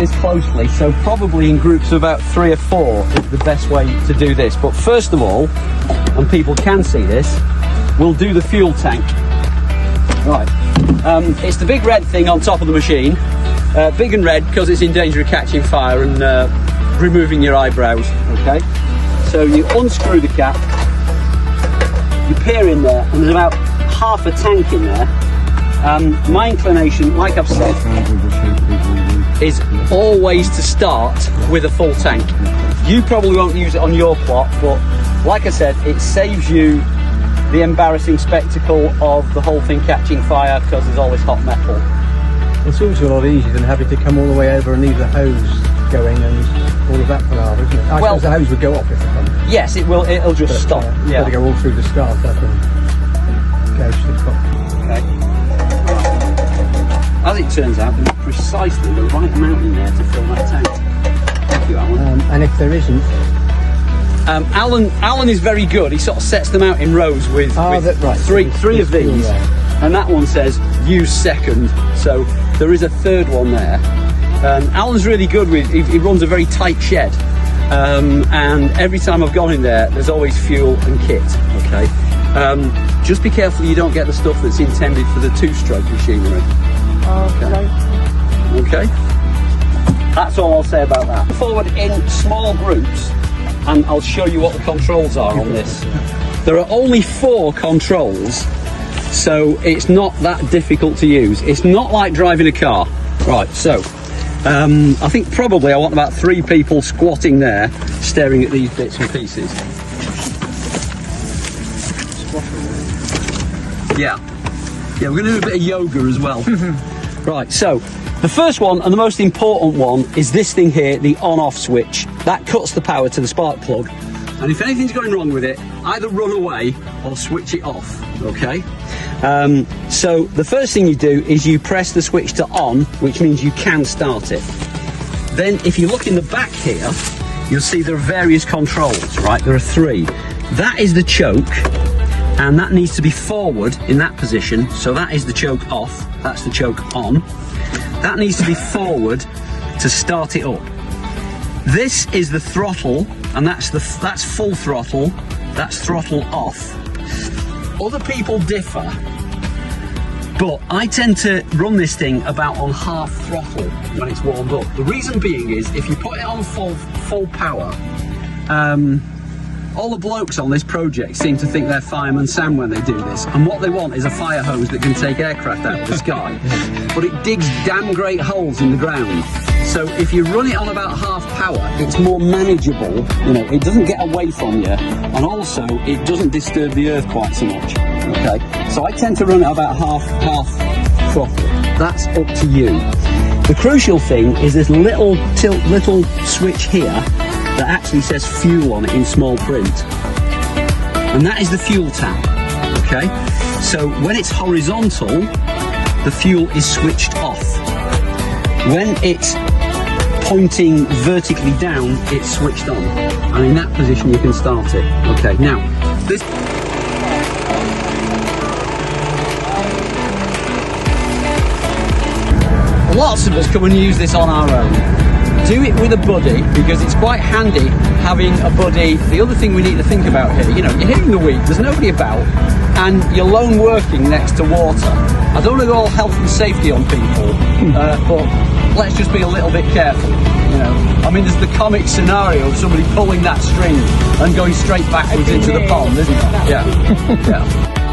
this closely, so probably in groups of about 3 or 4 is the best way to do this. But first of all, and people can see this, we'll do the fuel tank. Right, it's the big red thing on top of the machine. Big and red because it's in danger of catching fire and removing your eyebrows, okay? So you unscrew the cap, you peer in there, and there's about half a tank in there. My inclination, like I've said, is always to start with a full tank. You probably won't use it on your plot, but like I said, it saves you the embarrassing spectacle of the whole thing catching fire because there's all this hot metal. It's also a lot easier than having to come all the way over and leave the hose going and all of that palaver, isn't it? I suppose the hose would go off if it comes. Yes, it will. It'll just stop. Yeah. Got to go all through the start up and gauge the top. Okay. As it turns out, there's precisely the right amount in there to fill that tank. Thank you, Alan. And if there isn't, Alan is very good. He sort of sets them out in rows with three of these, and that one says use second. So there is a third one there. Alan's really good with. He runs a very tight shed, and every time I've gone in there, there's always fuel and kit. Okay, just be careful you don't get the stuff that's intended for the 2-stroke machinery. Okay. That's all I'll say about that. Forward in small groups, and I'll show you what the controls are on this. There are only 4 controls, so it's not that difficult to use. It's not like driving a car. Right, so I think probably I want about 3 people squatting there, staring at these bits and pieces. Yeah, we're going to do a bit of yoga as well. Right, so the first one and the most important one is this thing here, the on-off switch. That cuts the power to the spark plug. And if anything's going wrong with it, either run away or switch it off, okay? So the first thing you do is you press the switch to on, which means you can start it. Then if you look in the back here, you'll see there are various controls, right? There are 3. That is the choke, and that needs to be forward in that position. So that is the choke off, that's the choke on. That needs to be forward to start it up. This is the throttle, and that's full throttle, that's throttle off. Other people differ, but I tend to run this thing about on half throttle when it's warmed up. The reason being is if you put it on full power, all the blokes on this project seem to think they're Fireman Sam when they do this, and what they want is a fire hose that can take aircraft out of the sky, but it digs damn great holes in the ground. So if you run it on about half power, it's more manageable, you know, it doesn't get away from you, and also it doesn't disturb the earth quite so much, okay? So I tend to run it about half throttle. That's up to you. The crucial thing is this little switch here that actually says fuel on it in small print, and that is the fuel tap, okay? So when it's horizontal, the fuel is switched off. When it's pointing vertically down, it's switched on, and in that position you can start it. Okay, now this lots of us come and use this on our own. Do it with a buddy, because it's quite handy having a buddy. The other thing we need to think about here, you know, you're here in the week, there's nobody about, and you're lone working next to water. I don't want to go all health and safety on people, but let's just be a little bit careful, you know. I mean, there's the comic scenario of somebody pulling that string and going straight backwards into the pond, isn't there? Yeah.